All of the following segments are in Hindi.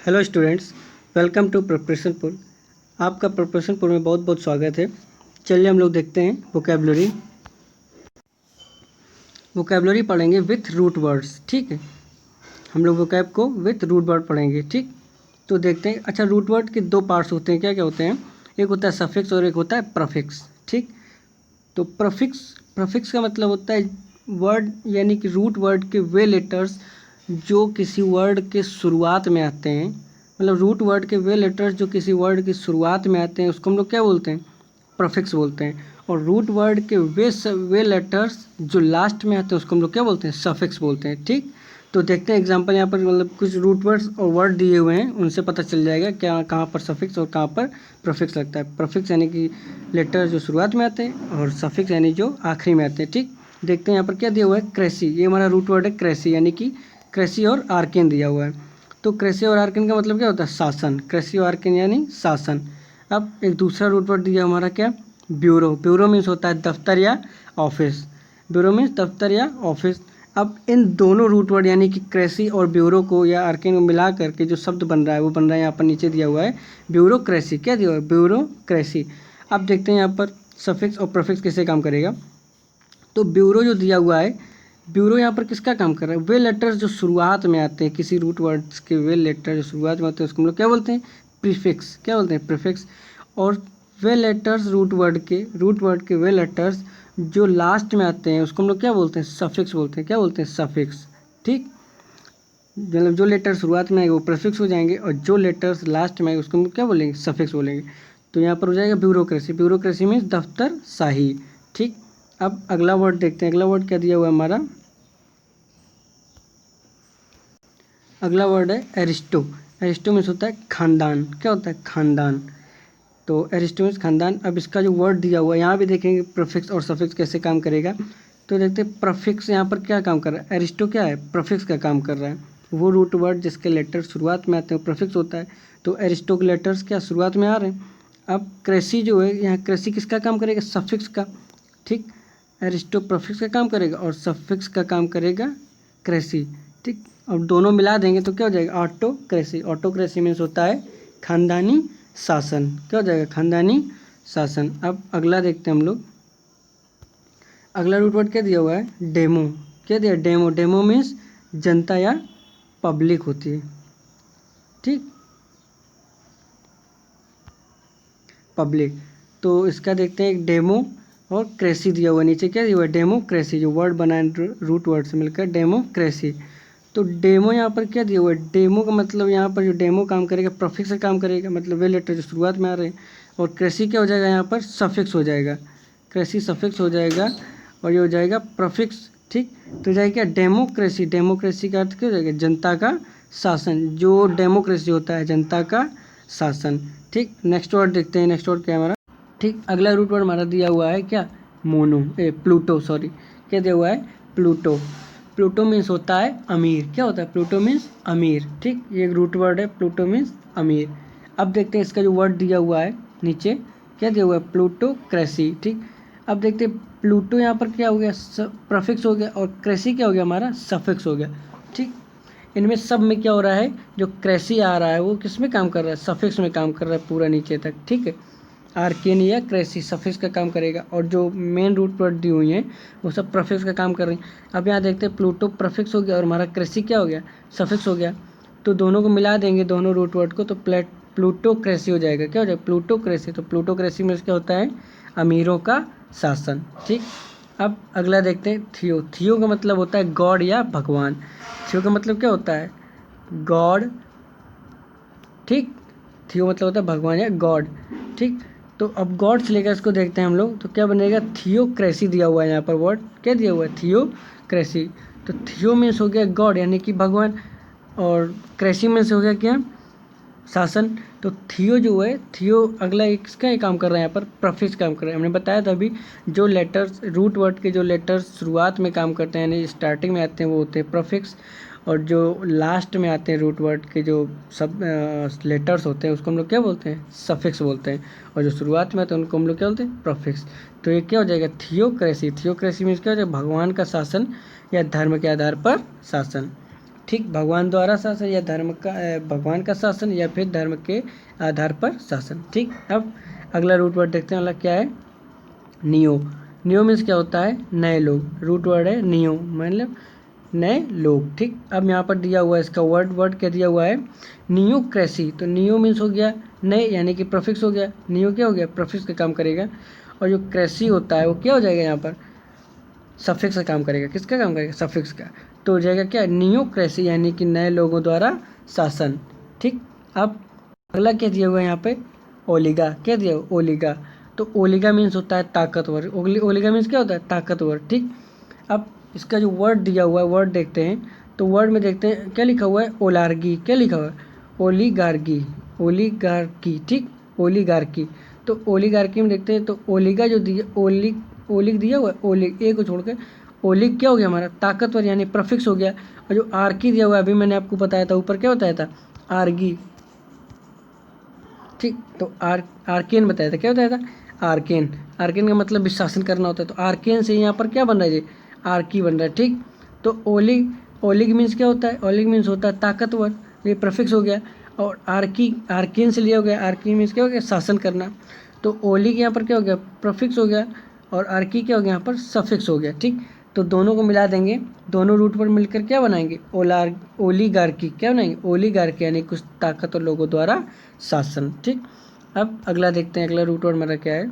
Hello students, welcome to preparation pool. आपका प्रिपरेशन पुल में बहुत बहुत स्वागत है। चलिए हम लोग देखते हैं वोकैबुलरी। वोकैबुलरी पढ़ेंगे विथ रूट वर्ड्स। ठीक है, हम लोग वोकैब को विथ रूट वर्ड पढ़ेंगे। ठीक, तो देखते हैं। अच्छा, रूट वर्ड के दो पार्ट्स होते हैं। क्या क्या होते हैं? एक होता है सफिक्स और एक होता है प्रफिक्स। ठीक, तो प्रफिक्स का मतलब होता है वर्ड, यानी कि रूट वर्ड के वे लेटर्स जो किसी वर्ड के शुरुआत में आते हैं। मतलब रूट वर्ड के वे लेटर्स जो किसी वर्ड की शुरुआत में आते हैं उसको हम लोग क्या बोलते हैं? प्रफिक्स बोलते हैं। और रूट वर्ड के वे लेटर्स जो लास्ट में आते हैं उसको हम लोग क्या बोलते हैं? सफिक्स बोलते हैं। ठीक, तो देखते हैं एग्जांपल। यहाँ पर मतलब कुछ रूट वर्ड्स और वर्ड दिए हुए हैं, उनसे पता चल जाएगा क्या कहाँ पर सफिक्स और कहाँ पर प्रफिक्स लगता है। प्रफिक्स यानी कि लेटर जो शुरुआत में आते हैं, और सफिक्स यानी जो आखिरी में आते हैं। ठीक, देखते हैं यहाँ पर क्या दिया हुआ है? क्रेसी। ये हमारा रूट वर्ड है क्रेसी, यानी कि क्रेसी और आर्केन दिया हुआ है। तो क्रेसी और आर्केन का मतलब क्या होता है? शासन। क्रेसी और आर्केन यानी शासन। अब एक दूसरा रूट वर्ड दिया हमारा क्या? ब्यूरो। ब्यूरो मीन्स होता है दफ्तर या ऑफिस। ब्यूरो मीन्स दफ्तर या ऑफिस। अब इन दोनों रूट वर्ड यानी कि क्रेसी और ब्यूरो को या आर्केन को मिला करके जो शब्द बन रहा है वो बन रहा है, यहाँ पर नीचे दिया हुआ है ब्यूरोक्रेसी। क्या दिया हुआ है? ब्यूरोक्रेसी। अब देखते हैं यहाँ पर सफिक्स और प्रीफिक्स कैसे काम करेगा। तो ब्यूरो जो दिया हुआ है, ब्यूरो यहाँ पर किसका काम कर रहा है? वे लेटर्स जो शुरुआत में आते हैं, किसी रूट वर्ड्स के वे लेटर जो शुरुआत में आते हैं उसको हम लोग क्या बोलते हैं? प्रीफिक्स। क्या बोलते हैं? प्रीफिक्स। और वे लेटर्स रूट वर्ड के वे लेटर्स जो लास्ट में आते हैं उसको हम लोग क्या बोलते हैं? सफिक्स बोलते हैं। क्या बोलते हैं? सफिक्स। ठीक, मतलब जो लेटर शुरुआत में आएंगे वो प्रीफिक्स हो जाएंगे, और जो लेटर्स लास्ट में आएंगे उसको हम क्या बोलेंगे? सफिक्स बोलेंगे। तो यहाँ पर हो जाएगा ब्यूरोक्रेसी। ब्यूरोक्रेसी मीन्स दफ्तर शाही। ठीक, अब अगला वर्ड देखते हैं। अगला वर्ड क्या दिया हुआ है हमारा? अगला वर्ड है एरिस्टो। एरिस्टो मीन्स होता है खानदान। क्या होता है? खानदान। तो एरिस्टो मीन्स खानदान। अब इसका जो वर्ड दिया हुआ है यहाँ भी देखेंगे प्रीफिक्स और सफिक्स कैसे काम करेगा। तो देखते हैं प्रीफिक्स यहाँ पर क्या काम कर रहा है। एरिस्टो क्या है? प्रीफिक्स का काम कर रहा है। वो रूट वर्ड जिसके लेटर शुरुआत में आते हैं वो प्रीफिक्स होता है। तो एरिस्टो के लेटर्स क्या शुरुआत में आ रहे हैं। अब क्रेसी जो है, यहाँ क्रेसी किसका काम करेगा? सफिक्स का। ठीक, एरिस्टो प्रीफिक्स का काम करेगा और सफिक्स का काम करेगा क्रेसी। ठीक, अब दोनों मिला देंगे तो क्या हो जाएगा? ऑटोक्रेसी। ऑटोक्रेसी मीन्स होता है खानदानी शासन। क्या हो जाएगा? खानदानी शासन। अब अगला देखते हैं हम लोग। अगला रूट वर्ड क्या दिया हुआ है? डेमो। क्या दिया? डेमो। डेमो मीन्स जनता या पब्लिक होती है। ठीक, पब्लिक। तो इसका देखते हैं एक डेमो और क्रेसी दिया हुआ है। नीचे क्या दिया हुआ है? डेमोक्रेसी। जो वर्ड बना है रूट वर्ड से मिलकर डेमोक्रेसी। तो डेमो यहाँ पर क्या दिया हुआ है? डेमो का मतलब यहाँ पर जो डेमो काम करेगा प्रीफिक्स से काम करेगा, मतलब वे लेटर जो शुरुआत में आ रहे हैं। और क्रेसी क्या हो जाएगा? यहाँ पर सफिक्स हो जाएगा। क्रेसी सफिक्स हो जाएगा और ये हो जाएगा प्रीफिक्स। ठीक, तो जाएगा डेमोक्रेसी। डेमोक्रेसी का अर्थ क्या हो जाएगा? जनता का शासन। जो डेमोक्रेसी होता है जनता का शासन। ठीक, नेक्स्ट वर्ड देखते हैं। नेक्स्ट वर्ड क्या है हमारा? ठीक, अगला रूट वर्ड हमारा दिया हुआ है क्या? प्लूटो। सॉरी, क्या दिया हुआ है? प्लूटो। प्लूटो मीन्स होता है अमीर। क्या होता है? प्लूटो मीन्स अमीर। ठीक, ये एक रूट वर्ड है, प्लूटो मीन्स अमीर। अब देखते हैं इसका जो वर्ड दिया हुआ है नीचे, क्या दिया हुआ है? प्लूटोक्रेसी। ठीक, अब देखते हैं प्लूटो यहाँ पर क्या हो गया? प्रीफिक्स हो गया, और क्रेसी क्या हो गया हमारा? सफिक्स हो गया। ठीक, इनमें सब में क्या हो रहा है? जो क्रेसी आ रहा है वो किस में काम कर रहा है? सफिक्स में काम कर रहा है पूरा नीचे तक। ठीक है, आर्केन या क्रेसी सफिक्स का काम करेगा, और जो मेन रूट वर्ड दी हुई हैं वो सब प्रीफिक्स का काम कर रही हैं। अब यहाँ देखते हैं प्लूटो प्रीफिक्स हो गया और हमारा क्रेसी क्या हो गया? सफिक्स हो गया। तो दोनों को मिला देंगे, दोनों रूट वर्ड को, तो प्लूटोक्रेसी हो जाएगा। क्या हो जाएगा? प्लूटोक्रेसी। तो प्लूटोक्रेसी में क्या होता है? अमीरों का शासन। ठीक, अब अगला देखते हैं थियो। थियो का मतलब होता है गॉड या भगवान। थियो का मतलब क्या होता है? गॉड। ठीक, थियो मतलब होता है भगवान या गॉड। ठीक, तो अब गॉड से लेकर इसको देखते हैं हम लोग, तो क्या बनेगा? थियोक्रेसी दिया हुआ है यहाँ पर वर्ड। क्या दिया हुआ है? थियोक्रेसी। तो थियो मीन्स हो गया गॉड यानी कि भगवान, और क्रेसी मीन्स हो गया क्या? शासन। तो थियो जो है, थियो अगला एक इसका ही काम कर रहा है, यहाँ पर प्रीफिक्स काम कर रहा है। हमने बताया था अभी, जो लेटर्स रूट वर्ड के जो लेटर्स शुरुआत में काम करते हैं यानी स्टार्टिंग में आते हैं वो होते हैं प्रीफिक्स, और जो लास्ट में आते हैं रूट वर्ड के जो सब लेटर्स होते हैं उसको हम लोग क्या बोलते हैं? सफिक्स बोलते हैं, और जो शुरुआत में आते हैं उनको हम लोग क्या बोलते हैं? प्रीफिक्स। तो ये क्या हो जाएगा? थियोक्रेसी। थियोक्रेसी मीन्स क्या हो जाएगा? भगवान का शासन या धर्म के आधार पर शासन। ठीक, भगवान द्वारा शासन या धर्म का भगवान का शासन या फिर धर्म के आधार पर शासन। ठीक, अब अगला रूट वर्ड देखते हैं, अगला क्या है, नियो। नियो मीन्स क्या होता है, नए लोग। रूट वर्ड है नियो, मतलब नए लोग। ठीक, अब यहाँ पर दिया हुआ है इसका वर्ड क्या दिया हुआ है, नियोक्रेसी। तो नियो मीन्स हो गया नए, यानी कि प्रोफिक्स हो गया। नियो क्या हो गया, प्रोफिक्स का काम करेगा। और जो क्रेसी होता है वो क्या हो जाएगा, यहाँ पर सफिक्स का काम करेगा। किसका काम करेगा, सफिक्स का। तो हो जाएगा क्या, नियोक्रेसी, यानी कि नए लोगों द्वारा शासन। ठीक, अब अगला क्या दिया हुआ है यहाँ पे, ओलिगा। क्या दिया हुआ, ओलिगा। तो ओलिगा मीन्स होता है ताकतवर। ओलिगा मीन्स क्या होता है, ताकतवर। ठीक, अब इसका जो वर्ड दिया हुआ है, वर्ड देखते हैं। तो वर्ड में देखते हैं क्या लिखा हुआ है, ओलार्गी। क्या लिखा हुआ है, ओलिगार्गी। ओलिगार्की, ठीक, ओलिगार्की। तो ओलिगार्की में देखते हैं, तो ओलिगा जो दिया, ओलिग दिया हुआ है, ओलिग ए को छोड़ के ओलिग क्या हो गया हमारा, ताकतवर, यानी प्रफिक्स हो गया। और जो आर्की दिया हुआ है, अभी मैंने आपको बताया था ऊपर क्या बताया था, आर्गी। ठीक, तो आर्केन बताया था, क्या बताया था, आर्केन। आर्केन का मतलब शासन करना होता है। तो आर्केन से यहाँ पर क्या बन रहा है जी, आर्की बन रहा है। ठीक, तो ओलिग, ओलिग मीन्स क्या होता है, ओलिग मीन्स होता है ताकतवर, ये प्रीफिक्स हो गया। और आर्की, आर्केन से लिया हो गया, आर्की मीन्स क्या हो गया, शासन करना। तो ओलिग यहाँ पर क्या हो गया, प्रीफिक्स हो गया। और आर्की क्या हो गया, यहाँ पर सफिक्स हो गया। ठीक, तो दोनों को मिला देंगे, दोनों रूट पर मिलकर क्या बनाएंगे, ओलिगार्की। क्या बनाएंगे, ओलिगार्की, यानी कुछ ताकतवर लोगों द्वारा शासन। ठीक, अब अगला देखते हैं, अगला रूट वर्ड मेरा क्या है,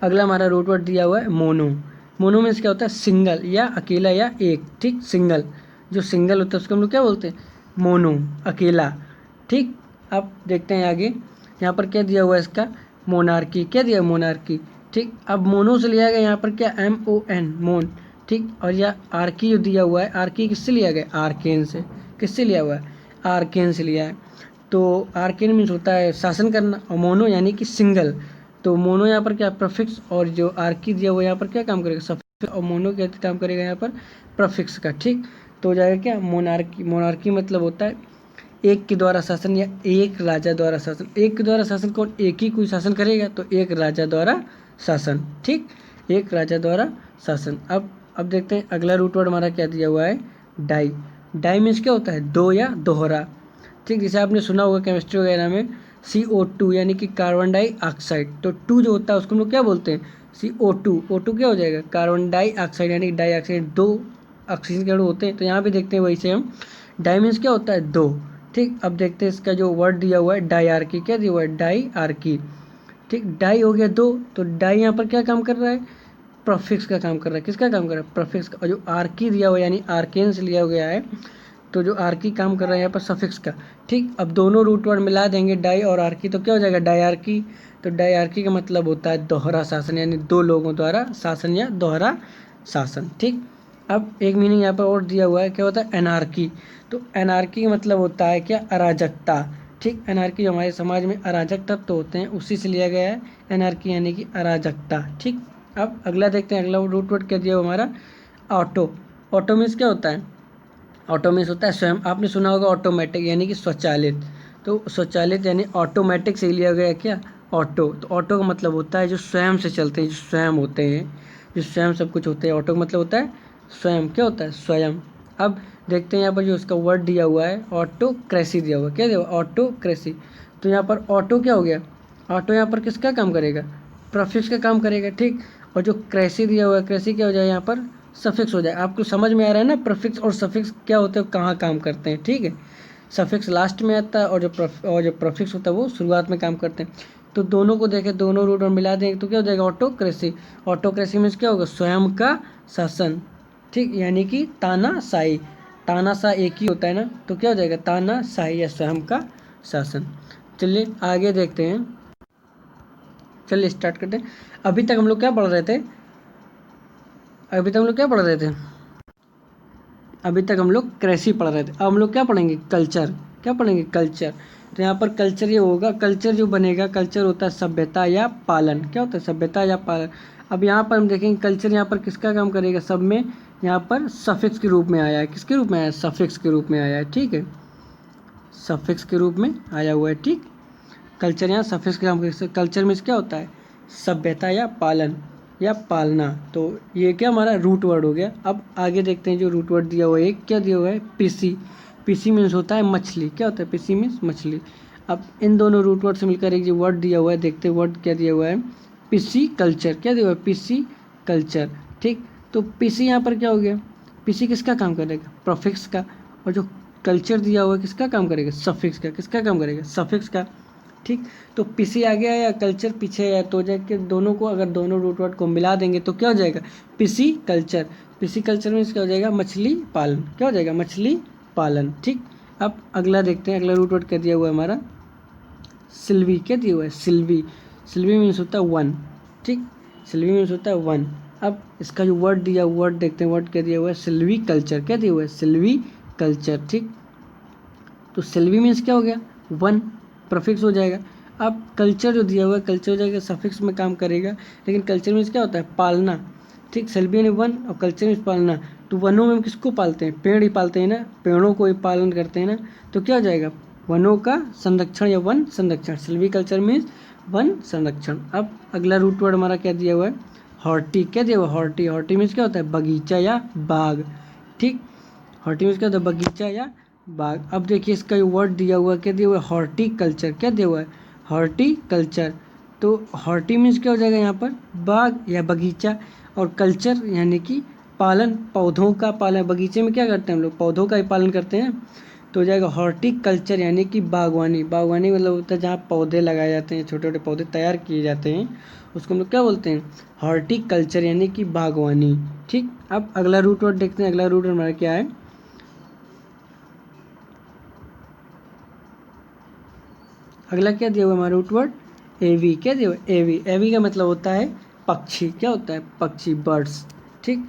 अगला हमारा रूट वर्ड दिया हुआ है मोनो। मोनो मीन्स क्या होता है, सिंगल या अकेला या एक। ठीक, सिंगल, जो सिंगल होता है उसको हम लोग क्या बोलते हैं, मोनो, अकेला। ठीक, अब देखते हैं आगे, यहाँ पर क्या दिया हुआ है इसका, मोनार्की। क्या दिया, मोनार्की। ठीक, अब मोनो से लिया गया यहाँ पर क्या, MON, मोन। ठीक, और यह आर्की जो दिया हुआ है, आर्की किससे लिया गया, आर्केन से। किससे लिया हुआ है, आर्केन से लिया है। तो आर्केन मीन्स होता है शासन करना, और मोनो यानी कि सिंगल। तो मोनो यहाँ पर क्या, प्रफिक्स, और जो आर्की दिया हुआ यहाँ पर क्या काम करेगा, सफिक्स। और मोनो क्या काम करेगा यहाँ पर, प्रफिक्स का। ठीक, तो हो जाएगा क्या, मोनार्की। मोनार्की मतलब होता है एक के द्वारा शासन या एक राजा द्वारा शासन। एक के द्वारा शासन कौन, एक ही कोई शासन करेगा, तो एक राजा द्वारा शासन। ठीक, एक राजा द्वारा शासन। अब देखते हैं अगला रूट वर्ड हमारा क्या दिया हुआ है, डाई। डाई मीन्स क्या होता है, दो या दोहरा। ठीक, जैसे आपने सुना होगा केमिस्ट्री वगैरह में, CO2 यानी कि कार्बन डाइऑक्साइड। तो टू जो होता है उसको हम लोग क्या बोलते हैं, CO2। O2 क्या हो जाएगा, कार्बन डाइऑक्साइड, यानी डाइऑक्साइड, दो ऑक्सीजन के अणु होते हैं। तो यहाँ पे देखते हैं वही से हम, डाई मीन्स क्या होता है, दो। ठीक, अब देखते हैं इसका जो वर्ड दिया हुआ है, डाइआर्की। क्या दिया हुआ है, डाइआर्की। ठीक, डाई हो गया दो, तो डाई यहाँ पर क्या काम कर रहा है, प्रोफिक्स का काम कर रहा है। किसका काम कर रहा है, प्रोफिक्स का। और जो आर्की दिया हुआ है, यानी आर्केन से लिया गया है, तो जो आर्की काम कर रहा है यहाँ पर सफिक्स का। ठीक, अब दोनों रूट वर्ड मिला देंगे, डाई और आर्की, तो क्या हो जाएगा, डाइआर्की। तो डाइआर्की का मतलब होता है दोहरा शासन, यानी दो लोगों द्वारा शासन या दोहरा शासन। ठीक, अब एक मीनिंग यहाँ पर और दिया हुआ है, क्या होता है, एनार्की। तो एनार्की का मतलब होता है क्या, अराजकता। ठीक, एनार्की जो हमारे समाज में अराजक तत्व होते हैं उसी से लिया गया है, एनार्की यानी कि अराजकता। ठीक, अब अगला देखते हैं, अगला रूट वर्ड क्या दिया हुआ हमारा, ऑटो। ऑटो मीन्स क्या होता है, ऑटो मीन्स होता है स्वयं। आपने सुना होगा ऑटोमेटिक, यानी कि स्वचालित। तो स्वचालित यानी ऑटोमेटिक से लिया गया क्या, ऑटो। तो ऑटो का मतलब होता है जो स्वयं से चलते हैं, जो स्वयं होते हैं, जो स्वयं सब कुछ होते हैं। ऑटो का मतलब होता है स्वयं। क्या होता है, स्वयं। अब देखते हैं यहाँ पर जो इसका वर्ड दिया हुआ है, ऑटोक्रेसी दिया हुआ है। क्या दिया हुआ, ऑटोक्रेसी। तो यहाँ पर ऑटो क्या हो गया, ऑटो यहाँ पर किसका काम करेगा, प्रीफिक्स का काम करेगा। ठीक, और जो क्रेसी दिया हुआ है, क्रेसी क्या हो जाए यहाँ पर, सफिक्स हो जाए। आपको समझ में आ रहा है ना, प्रीफिक्स और सफिक्स क्या होते हैं, कहाँ काम करते हैं। ठीक है, सफिक्स लास्ट में आता है, और जो प्रीफिक्स होता है वो शुरुआत में काम करते हैं। तो दोनों को देखें, दोनों रूट और मिला देंगे तो क्या हो जाएगा, ऑटोक्रेसी। ऑटोक्रेसी मीन्स क्या होगा, स्वयं का शासन। ठीक, यानी कि तानाशाही। तानाशाह एक ही होता है ना, तो क्या हो जाएगा, तानाशाही या स्वयं का शासन। चलिए आगे देखते हैं, चलिए स्टार्ट करते हैं। अभी तक हम लोग क्या पढ़ रहे थे, अभी तक हम लोग क्या पढ़ रहे थे, अभी तक हम लोग कृषि पढ़ रहे थे। अब हम लोग क्या पढ़ेंगे, कल्चर। क्या पढ़ेंगे, कल्चर। तो यहाँ पर कल्चर ये होगा, कल्चर जो बनेगा, कल्चर होता है सभ्यता या पालन। क्या होता है, सभ्यता या पालन। अब यहाँ पर हम देखेंगे कल्चर यहाँ पर किसका काम करेगा, सब में यहाँ पर सफिक्स के रूप में आया है। किसके रूप में आया है, सफिक्स के रूप में आया है। ठीक है, सफिक्स के रूप में आया हुआ है। ठीक, कल्चर यहाँ सफिक्स का काम करेगा। कल्चर में क्या होता है, सभ्यता या पालन। या पालना। तो ये क्या हमारा रूट वर्ड हो गया। अब आगे देखते हैं जो रूट वर्ड दिया हुआ है, एक क्या दिया हुआ है, पीसी। पीसी मीन्स होता है मछली। क्या होता है, पीसी मीन्स मछली। अब इन दोनों रूट वर्ड से मिलकर एक जो वर्ड दिया हुआ है, देखते हैं वर्ड क्या दिया हुआ है, पीसी कल्चर। क्या दिया हुआ है, पीसी कल्चर। ठीक, तो पीसी यहाँ पर क्या हो गया, पीसी किसका काम करेगा, प्रोफिक्स का। और जो कल्चर दिया हुआ है किसका काम करेगा, सफिक्स का। किसका काम करेगा, सफिक्स का। ठीक, तो पीसी आगे आया, कल्चर पीछे आया, तो जाके दोनों को, अगर दोनों रूट वर्ड को मिला देंगे तो क्या हो जाएगा, पीसी कल्चर। पीसी कल्चर में क्या हो जाएगा, मछली पालन। क्या हो जाएगा, मछली पालन। ठीक, अब अगला देखते हैं, अगला रूट वर्ड क्या दिया हुआ है हमारा, सिल्वी। क्या दिया हुआ है, सिल्वी। सिल्वी मीन्स होता है वन। ठीक, सिल्वी मीन्स होता है वन। अब इसका जो वर्ड दिया, वर्ड देखते हैं, वर्ड क्या दिया हुआ है, सिल्वी कल्चर। क्या दिया हुआ है, सिल्वी कल्चर। ठीक, तो सिल्वी मीन्स क्या हो गया, वन, प्रीफिक्स हो जाएगा। अब कल्चर जो दिया हुआ है, कल्चर हो जाएगा, सफिक्स में काम करेगा, लेकिन कल्चर मीन्स क्या होता है, पालना। ठीक, सिल्वी ने वन और कल्चर मीन्स पालना। तो वनों में हम किसको पालते हैं, पेड़ ही पालते हैं ना, पेड़ों को ही पालन करते हैं ना, तो क्या हो जाएगा, वनों का संरक्षण या वन संरक्षण। सिल्वी कल्चर मीन्स वन संरक्षण। अब अगला रूट वर्ड हमारा क्या दिया हुआ है, हॉर्टी। क्या दिया हुआ है, हॉर्टी। हॉर्टी मीन्स क्या होता है, बगीचा या बाग। ठीक, हॉर्टी मीन्स क्या होता है, बगीचा या बाग। अब देखिए इसका जो वर्ड दिया हुआ है, क्या दिया हुआ है, हॉर्टिकल्चर। क्या दिया हुआ है, हॉर्टिकल्चर। तो हॉर्टी मीन्स क्या हो जाएगा यहाँ पर, बाग या बगीचा, और कल्चर यानी कि पालन, पौधों का पालन। बगीचे में क्या करते हैं हम लोग, पौधों का ही पालन करते हैं। तो हो जाएगा हॉर्टिकल्चर यानी कि बागवानी। बागवानी मतलब होता है जहाँ पौधे लगाए जाते हैं, छोटे छोटे पौधे तैयार किए जाते हैं, उसको हम लोग क्या बोलते हैं, हॉर्टिकल्चर यानी कि बागवानी। ठीक, अब अगला रूट वर्ड देखते हैं, अगला रूट वर्ड हमारा क्या है, अगला क्या दिया हुआ है हमारा रूट वर्ड, एवी। क्या दिया हुआ है, एवी। एवी का मतलब होता है पक्षी। क्या होता है, पक्षी, बर्ड्स। ठीक,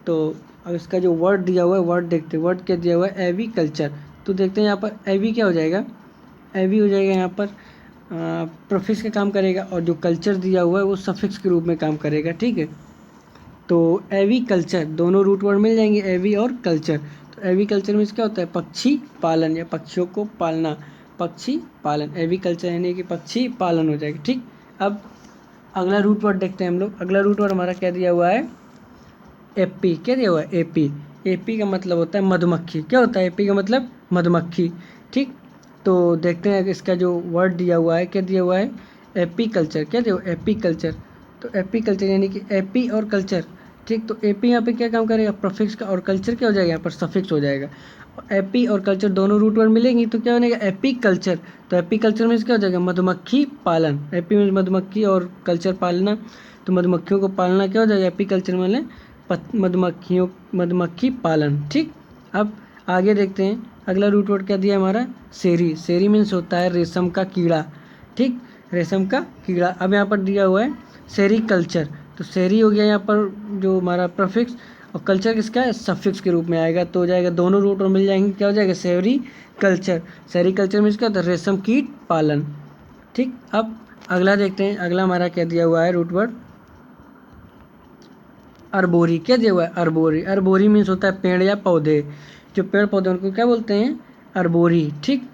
तो अब इसका जो वर्ड दिया हुआ है, वर्ड देखते हैं, वर्ड क्या दिया हुआ है, एवी कल्चर। तो देखते हैं यहाँ पर एवी क्या हो जाएगा, एवी हो जाएगा यहाँ पर प्रीफिक्स का काम करेगा, और जो कल्चर दिया हुआ है वो सफिक्स के रूप में काम करेगा। ठीक है, तो एवी कल्चर, दोनों रूट वर्ड मिल जाएंगे, एवी और कल्चर। तो एवी कल्चर में क्या होता है, पक्षी पालन या पक्षियों को पालना, पक्षी पालन। एवी कल्चर यानी कि पक्षी पालन हो जाएगा। ठीक, अब अगला रूट वर्ड देखते हैं हम लोग, अगला रूट वर्ड हमारा क्या दिया हुआ है, एपी। क्या दिया हुआ है, एपी। एपी का मतलब होता है मधुमक्खी। क्या होता है, एपी का मतलब मधुमक्खी। ठीक, तो देखते हैं इसका जो वर्ड दिया हुआ है, क्या दिया हुआ है, एपी कल्चर। क्या दिया हुआ है, एपी कल्चर। तो एपी कल्चर यानी कि एपी और कल्चर। ठीक, तो एपी यहाँ पे क्या काम करेगा, प्रीफिक्स का, और कल्चर क्या हो जाएगा, यहाँ पर सफिक्स हो जाएगा। एपी और कल्चर दोनों रूट वर्ड मिलेंगी तो क्या बनेगा, एपी कल्चर। तो एपी कल्चर मीन्स क्या हो जाएगा, मधुमक्खी पालन। एपी मीन्स मधुमक्खी और कल्चर पालना, तो मधुमक्खियों को पालना क्या हो जाएगा, एपी कल्चर में मधुमक्खियों, मधुमक्खी पालन। ठीक, अब आगे देखते हैं, अगला रूट वर्ड क्या दिया है हमारा, सेरी। सेरी मीन्स होता है रेशम का कीड़ा। ठीक, रेशम का कीड़ा। अब यहाँ पर दिया हुआ है सेरीकल्चर। तो सेरी हो गया यहाँ पर जो हमारा प्रीफिक्स, और कल्चर किसका है, सफिक्स के रूप में आएगा, तो हो जाएगा दोनों रूट और मिल जाएंगे, क्या हो जाएगा, सेरी कल्चर। सेरीकल्चर मीन्स क्या होता है, रेशम कीट पालन। ठीक, अब अगला देखते हैं, अगला हमारा क्या दिया हुआ है रूट वर्ड, अरबोरी। क्या दिया हुआ है, अरबोरी। अरबोरी मीन्स होता है पेड़ या पौधे, जो पेड़ पौधे उनको क्या बोलते हैं, अरबोरी। ठीक,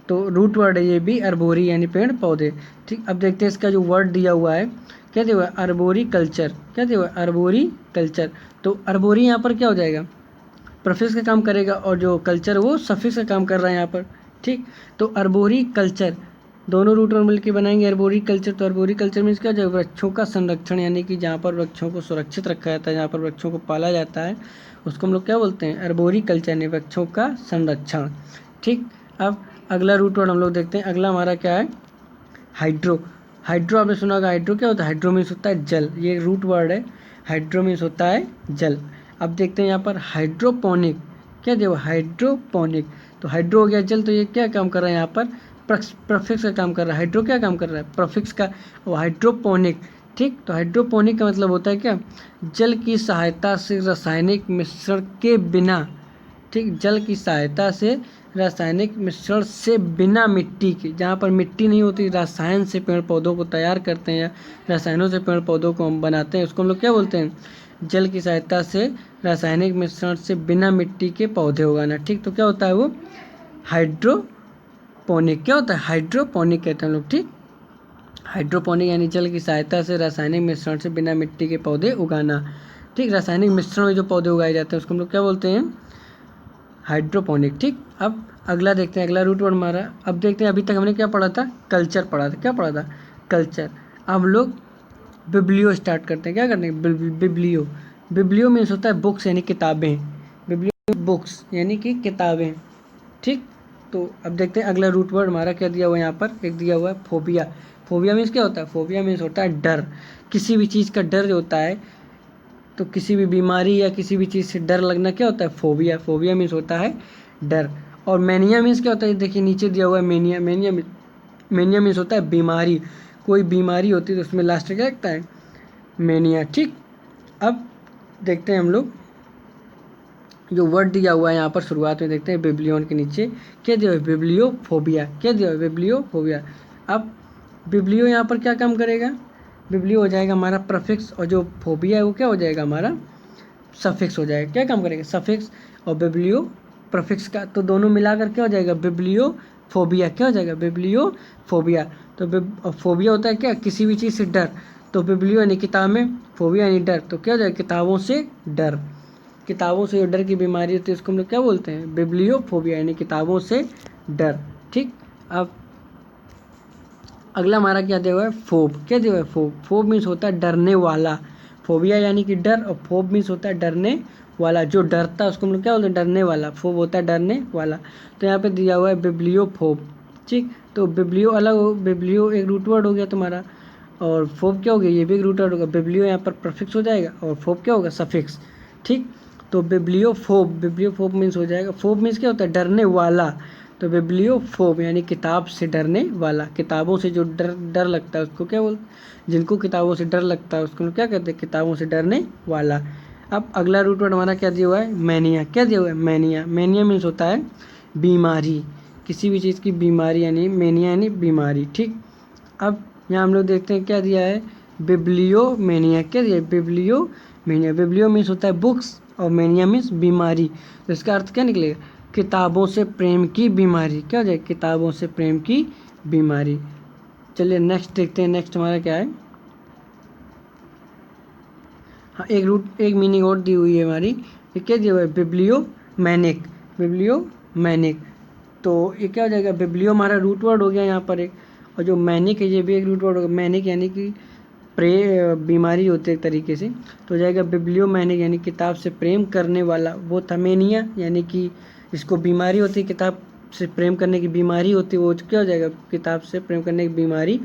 तो रूट वर्ड है ये भी, अरबोरी यानी पेड़ पौधे। ठीक, अब देखते हैं इसका जो वर्ड दिया हुआ है, क्या दिया हुआ है, अरबोरी कल्चर। क्या दिया हुआ है, अरबोरी कल्चर। तो अरबोरी यहाँ पर क्या हो जाएगा, प्रीफिक्स का काम करेगा, और जो कल्चर वो सफिक्स का काम कर रहा है यहाँ पर। ठीक, तो अरबोरी कल्चर, दोनों रूट और मिलकर बनाएंगे अरबोरी कल्चर। तो अरबोरी कल्चर मीन्स क्या, जो वृक्षों का संरक्षण यानी कि जहाँ पर वृक्षों को सुरक्षित रखा जाता है, जहाँ पर वृक्षों को पाला जाता है, उसको हम लोग क्या बोलते हैं, अरबोरी कल्चर यानी वृक्षों का संरक्षण। ठीक, अब अगला रूट वर्ड हम लोग देखते हैं, अगला हमारा क्या है, हाइड्रो। हाइड्रो आपने सुना होगा, हाइड्रो क्या होता है, हाइड्रो मीन्स होता है जल, ये रूट वर्ड है, हाइड्रो मीन्स होता है जल। अब देखते हैं यहाँ पर हाइड्रोपोनिक। क्या दिया हुआ, हाइड्रोपोनिक। तो हाइड्रो हो गया जल, तो ये क्या काम कर रहा है यहाँ पर, प्रीफिक्स का काम कर रहा है। हाइड्रो क्या काम कर रहा है, प्रीफिक्स का, और हाइड्रोपोनिक। ठीक, तो हाइड्रोपोनिक का मतलब होता है क्या, जल की सहायता से रासायनिक मिश्रण के बिना, ठीक, जल की सहायता से रासायनिक मिश्रण से बिना मिट्टी के, जहाँ पर मिट्टी नहीं होती, रसायन से पेड़ पौधों को तैयार करते हैं, या रसायनों से पेड़ पौधों को हम बनाते हैं, उसको हम लोग क्या बोलते हैं, जल की सहायता से रासायनिक मिश्रण से बिना मिट्टी के पौधे उगाना। ठीक, तो क्या होता है वो, हाइड्रोपोनिक। क्या होता है, हाइड्रोपोनिक कहते हैं हम लोग। ठीक, हाइड्रोपोनिक यानी जल की सहायता से रासायनिक मिश्रण से बिना मिट्टी के पौधे उगाना। ठीक, रासायनिक मिश्रण में जो पौधे उगाए जाते हैं उसको हम लोग क्या बोलते हैं? हाइड्रोपोनिक। ठीक, अब अगला देखते हैं, अगला रूट वर्ड हमारा। अब देखते हैं, अभी तक हमने क्या पढ़ा था? कल्चर पढ़ा था। क्या पढ़ा था? कल्चर। अब हम लोग बिब्लियो स्टार्ट करते हैं। क्या करते हैं? बिब्लियो। बिब्लियो मीन्स होता है बुक्स यानी किताबें। बिब्लियो बुक्स यानी कि किताबें। ठीक, तो अब देखते हैं अगला रूट वर्ड हमारा क्या दिया हुआ है यहाँ पर। एक दिया हुआ है फोबिया। फोबिया मीन्स क्या होता है? फोबिया मीन्स होता है डर। किसी भी चीज़ का डर जो होता है, तो किसी भी बीमारी या किसी भी चीज़ से डर लगना क्या होता है? फोबिया। फोबिया मीन्स होता है डर। और मैनिया मीन्स क्या होता है? देखिए नीचे दिया हुआ है मैनिया। मैनिया मीन्स होता है बीमारी। कोई बीमारी होती है तो उसमें लास्ट क्या लगता है? मैनिया। ठीक, अब देखते हैं हम लोग जो वर्ड दिया हुआ है यहाँ पर शुरुआत में देखते हैं बिब्लियोन के नीचे क्या दिया हुआ है? बिब्लियोफोबिया। क्या दिया हुआ है? बिब्लियोफोबिया। अब बिब्लियो यहाँ पर क्या काम करेगा? बिब्लियो हो जाएगा हमारा प्रीफिक्स, और जो फोबिया है वो क्या हो जाएगा? हमारा सफिक्स हो जाएगा। क्या काम करेगा? सफिक्स और बिब्लियो प्रीफिक्स का, तो दोनों मिलाकर क्या हो जाएगा? बिब्लियोफोबिया। क्या हो जाएगा? बिब्लियोफोबिया। तो फोबिया होता है क्या? किसी भी चीज़ से डर। तो बिब्लियो यानी किताब में, फोबिया यानी डर, तो क्या हो जाएगा? किताबों से डर। किताबों से जो डर की बीमारी होती है उसको हम लोग क्या बोलते हैं? बिब्लियोफोबिया यानी किताबों से डर। ठीक, अब अगला हमारा क्या दिया हुआ है? फोब। क्या दिया हुआ है? फोब। फोब मीन्स होता है डरने वाला। फोबिया यानी कि डर, और फोब मीन्स होता है डरने वाला। जो डरता है उसको हम लोग क्या बोलते हैं? डरने वाला। फोब होता है डरने वाला। तो यहाँ पे दिया हुआ है बिब्लियोफोब। ठीक, तो बिब्लियो अलग हो, बिब्लियो एक रूट वर्ड हो गया तुम्हारा, और फोब क्या हो गया? ये भी एक रूट वर्ड होगा। बिब्लियो यहाँ पर प्रीफिक्स हो जाएगा और फोब क्या होगा? सफिक्स। ठीक, तो बिब्लियोफोब। बिब्लियोफोब मीन्स हो जाएगा, फोब मीन्स क्या होता है? डरने वाला। तो बिब्लियोफोब यानी किताब से डरने वाला। किताबों से जो डर लगता है उसको क्या बोलते? जिनको किताबों से डर लगता है उसको क्या कहते हैं? किताबों से डरने वाला। अब अगला रूट वर्ड हमारा क्या दिया हुआ है? मैनिया। क्या दिया हुआ है? मैनिया। मैनिया मीन्स होता है बीमारी। किसी भी चीज़ की बीमारी यानी मैनिया यानी बीमारी। ठीक, अब यहाँ हम लोग देखते हैं क्या दिया है? बिब्लियोमेनिया। क्या दिया है? बिब्लियोमेनिया। बिब्लियो मीन्स होता है बुक्स और मैनिया मीन्स बीमारी। तो इसका अर्थ क्या निकलेगा? किताबों से प्रेम की बीमारी। क्या हो जाएगा? किताबों से प्रेम की बीमारी। चलिए नेक्स्ट देखते हैं, नेक्स्ट हमारा क्या है? हाँ, एक मीनिंग और दी हुई है हमारी। ये क्या दिया हुआ है? बिब्लियोमैनिक। बिब्लियोमैनिक, तो ये क्या हो जाएगा? बिब्लियो हमारा रूट वर्ड हो गया यहाँ पर एक, और जो मैनिक है ये भी एक रूट वर्ड होगा। मैनिक यानी कि बीमारी होती है एक तरीके से, तो हो जाएगा बिब्लियोमैनिक यानी किताब से प्रेम करने वाला। वो था मैनिया यानी कि इसको बीमारी होती है, किताब से प्रेम करने की बीमारी होती है, वो क्या हो जाएगा? किताब से प्रेम करने की बीमारी,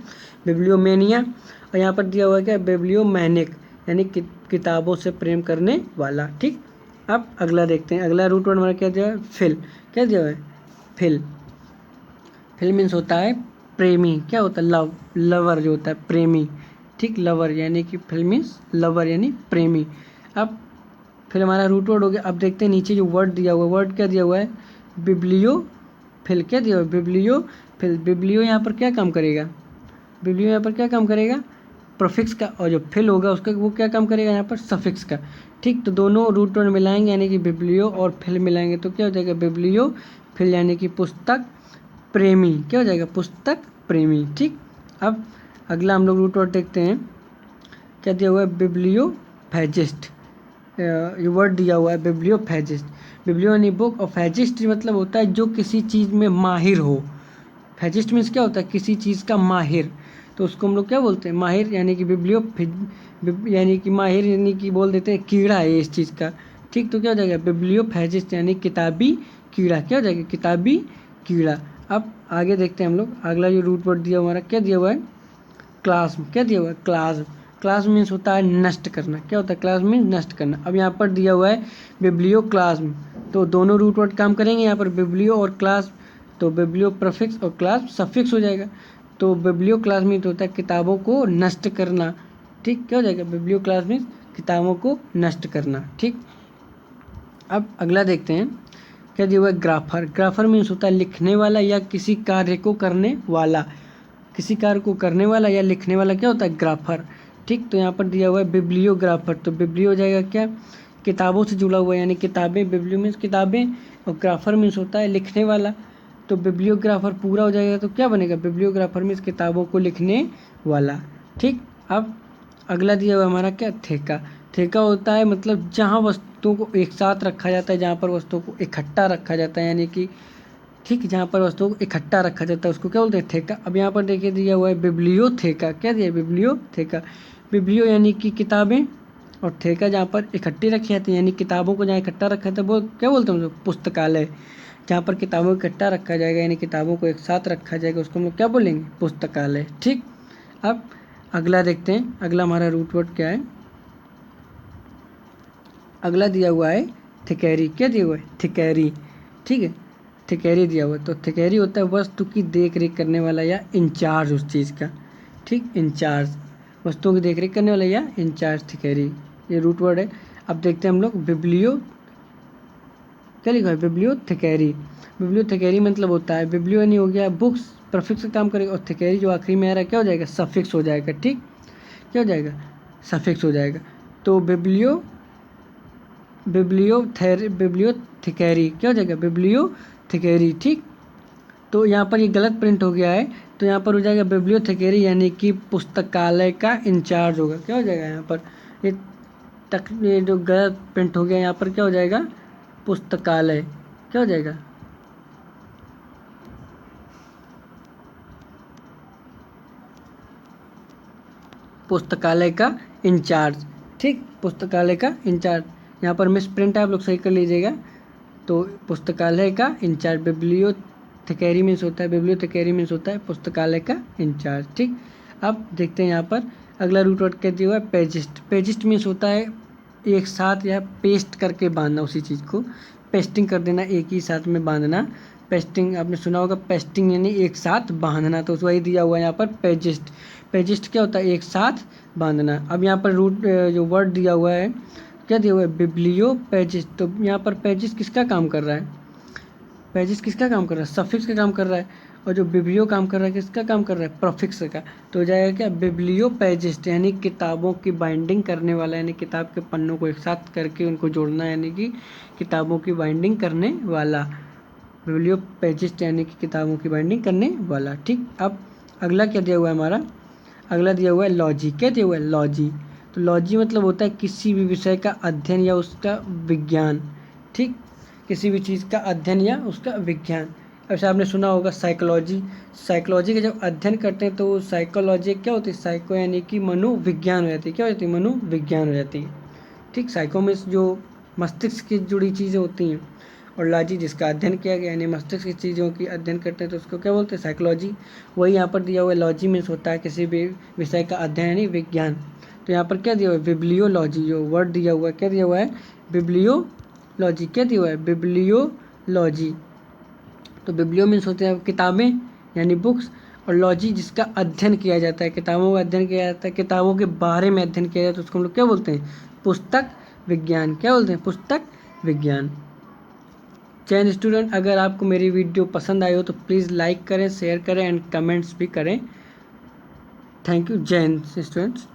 बिब्लियोमेनिया। और यहाँ पर दिया हुआ है क्या? बिब्लियोमैनिक यानी किताबों से प्रेम करने वाला। ठीक, अब अगला देखते हैं, अगला रूट वर्ड हमारा क्या दिया है? फिल। क्या दिया हुआ है? फिल। फिल मीन्स होता है प्रेमी। क्या होता है? लव, लवर जो होता है, प्रेमी। ठीक, लवर यानी कि फिल मीन्स लवर यानी प्रेमी। अब फिर हमारा रूट वर्ड हो गया। अब देखते हैं नीचे जो वर्ड दिया हुआ है, वर्ड क्या दिया हुआ है? Bibliophile. क्या दिया हुआ है? Biblio fill. बिब्लियो यहाँ पर क्या काम करेगा? बिब्लियो यहाँ पर क्या काम करेगा? प्रीफिक्स का, और जो फिल होगा उसका वो क्या काम करेगा? यहाँ पर सफिक्स का। ठीक, तो दोनों रूट वर्ड मिलाएंगे यानी कि बिब्लियो और फिल मिलाएंगे तो क्या हो जाएगा? बिब्लियो फिल यानी कि पुस्तक प्रेमी। क्या हो जाएगा? पुस्तक प्रेमी। ठीक, अब अगला हम लोग रूट वर्ड देखते हैं क्या दिया हुआ है? बिब्लियोफेजिस्ट। ये वर्ड दिया हुआ है बिब्लियोफेजिस्ट। बिब्लियो यानी बुक, और फेजिस्ट मतलब होता है जो किसी चीज़ में माहिर हो। फेजिस्ट मीन्स क्या होता है? किसी चीज़ का माहिर, तो उसको हम लोग क्या बोलते हैं? माहिर यानी कि यानी कि माहिर यानी कि बोल देते हैं कीड़ा है इस चीज़ का। ठीक, तो क्या हो जाएगा? बिब्लियोफेजिस्ट यानी किताबी कीड़ा। क्या हो जाएगा? किताबी कीड़ा। अब आगे देखते हैं हम लोग, अगला जो रूट वर्ड दिया हमारा क्या दिया हुआ है? क्लास। क्या दिया हुआ है? क्लास। क्लास मीन्स होता है नष्ट करना। क्या होता है? क्लास मीन्स नष्ट करना। अब यहाँ पर दिया हुआ है बिब्लियो क्लास, तो दोनों रूट वर्ड काम करेंगे यहाँ पर, बिब्लियो और क्लास। तो बिब्लियो प्रीफिक्स और क्लास सफिक्स हो जाएगा। तो बिब्लियो क्लास मीन्स होता है किताबों को नष्ट करना। ठीक, क्या हो जाएगा? बिब्लियो क्लास मीन्स किताबों को नष्ट करना। ठीक, अब अगला देखते हैं क्या दिया हुआ है? ग्राफर। ग्राफर मीन्स होता है लिखने वाला या किसी कार्य को करने वाला। किसी कार्य को करने वाला या लिखने वाला क्या होता है? ग्राफर। ठीक, तो यहाँ पर दिया हुआ है बिब्लियोग्राफर, तो बिब्लियो हो जाएगा क्या? किताबों से जुड़ा हुआ यानी किताबें। बिब्लियो मीन्स किताबें, और ग्राफर मीन्स होता है लिखने वाला। तो बिब्लियोग्राफर पूरा हो जाएगा तो क्या बनेगा, बिब्लियोग्राफर मीन्स किताबों को लिखने वाला। ठीक, अब अगला दिया हुआ हमारा क्या, ठेका। ठेका होता है मतलब जहाँ वस्तुओं को एक साथ रखा जाता है, जहाँ पर वस्तुओं को इकट्ठा रखा जाता है, यानी कि ठीक, जहाँ पर वस्तुओं को इकट्ठा रखा जाता है उसको क्या बोलते हैं, ठेका। अब यहाँ पर देखिए दिया हुआ है बिब्लियोथेका। क्या दिया है, बिब्लियोथेका। बिब्लियो यानी कि किताबें, और ठेका जहाँ पर इकट्ठी रखी जाती है, यानी किताबों को जहाँ इकट्ठा रखा जाता है वो क्या बोलते हैं हम लोग, पुस्तकालय। जहाँ पर किताबों को इकट्ठा रखा जाएगा यानी किताबों को एक साथ रखा जाएगा उसको हम लोग क्या बोलेंगे, पुस्तकालय। ठीक, अब अगला देखते हैं, अगला हमारा रूट वर्ड क्या है। अगला दिया हुआ है थिकैरी। क्या दिया हुआ है, थिकैरी। ठीक है, थिकैरी दिया हुआ है। तो थिकैरी होता है वस्तु की देख रेख करने वाला या इंचार्ज उस चीज़ का। ठीक, इंचार्ज, वस्तुओं की देख रेख करने वाला या इंचार्ज, थिकैरी, ये रूट वर्ड है। अब देखते हैं हम लोग बिब्लियो, क्या लिखा है, बिब्लियोथेकैरी। बिब्लियोथेकैरी मतलब होता है, बिब्लियो यानी हो गया बुक्स, प्रफिक्स का काम करेगा, और थेकैरी जो आखिरी में आ रहा है क्या हो जाएगा, सफिक्स हो जाएगा। ठीक, क्या हो जाएगा, सफिक्स हो जाएगा। तो बिब्लियोथेकैरी क्या हो जाएगा, बिब्लियोथेकैरी। ठीक, तो यहाँ पर ये गलत प्रिंट हो गया है, तो यहाँ पर हो जाएगा बिब्लियोथेकैरी यानी कि पुस्तकालय का इंचार्ज होगा। क्या हो जाएगा यहाँ पर, ये जो गलत प्रिंट हो गया यहाँ पर क्या हो जाएगा, पुस्तकालय। क्या हो जाएगा, पुस्तकालय का इंचार्ज। ठीक, पुस्तकालय का इंचार्ज, यहाँ पर मिस प्रिंट है, आप लोग सही कर लीजिएगा। तो पुस्तकालय का इंचार्ज, बिब्लियोथेकैरी मीन्स होता है, बिब्लियोथेकैरी मीन्स होता है पुस्तकालय का इंचार्ज। ठीक, अब देखते हैं यहाँ पर अगला रूट वर्ड क्या दिया हुआ है, पेजिस्ट। पेजिस्ट मीन्स होता है एक साथ या पेस्ट करके बांधना, उसी चीज़ को पेस्टिंग कर देना, एक ही साथ में बांधना। पेस्टिंग आपने सुना होगा, पेस्टिंग यानी एक साथ बांधना, तो वही दिया हुआ है यहाँ पर पेजिस्ट। पेजिस्ट क्या होता है, एक साथ बांधना। अब यहाँ पर रूट जो वर्ड दिया हुआ है क्या दिया हुआ है, बिब्लियो पेजिस्ट। तो यहाँ पर पेजिस्ट किसका काम कर रहा है, पेजिस्ट किसका काम कर रहा है, सफिक्स का काम कर रहा है। और जो बिब्लियो काम कर रहा है किसका काम कर रहा है, प्रोफिक्स का। तो हो जाएगा क्या, बिब्लियो पेजिस्ट, यानी किताबों की बाइंडिंग करने वाला, यानी किताब के पन्नों को एक साथ करके उनको जोड़ना, यानी कि किताबों की बाइंडिंग करने वाला। बिब्लियो पेजिस्ट यानी कि किताबों की बाइंडिंग करने वाला। ठीक, अब अगला क्या दिया हुआ है हमारा, अगला दिया हुआ है लॉजी। क्या दिया हुआ है, लॉजी। तो लॉजी मतलब होता है किसी भी विषय का अध्ययन या उसका विज्ञान। ठीक, किसी भी चीज़ का अध्ययन या उसका विज्ञान। ऐसा आपने सुना होगा साइकोलॉजी। साइकोलॉजी का जब अध्ययन करते हैं तो साइकोलॉजी क्या होती है, साइको यानी कि मनोविज्ञान हो जाती है। क्या हो जाती है, मनोविज्ञान हो जाती है। ठीक, साइको में जो मस्तिष्क की जुड़ी चीज़ें होती हैं, और लॉजी जिसका अध्ययन किया गया यानी मस्तिष्क की चीज़ों की अध्ययन करते हैं तो उसको क्या बोलते हैं, साइकोलॉजी। वही यहाँ पर दिया हुआ है, लॉजी मीन्स होता है किसी भी विषय का अध्ययन यानी विज्ञान। तो यहाँ पर क्या दिया हुआ है, बिब्लियोलॉजी, जो वर्ड दिया हुआ है क्या दिया हुआ है, बिब्लियोलॉजी। क्या दिया हुआ है, बिब्लियोलॉजी। तो बिब्लियो मीन्स होते हैं किताबें यानी बुक्स, और लॉजी जिसका अध्ययन किया जाता है, किताबों का अध्ययन किया जाता है, किताबों के बारे में अध्ययन किया जाता है, तो उसको हम लोग क्या बोलते हैं, पुस्तक विज्ञान। क्या बोलते हैं, पुस्तक विज्ञान। जैन स्टूडेंट, अगर आपको मेरी वीडियो पसंद आई हो तो प्लीज़ लाइक करें, शेयर करें एंड कमेंट्स भी करें। Thank you Jain students.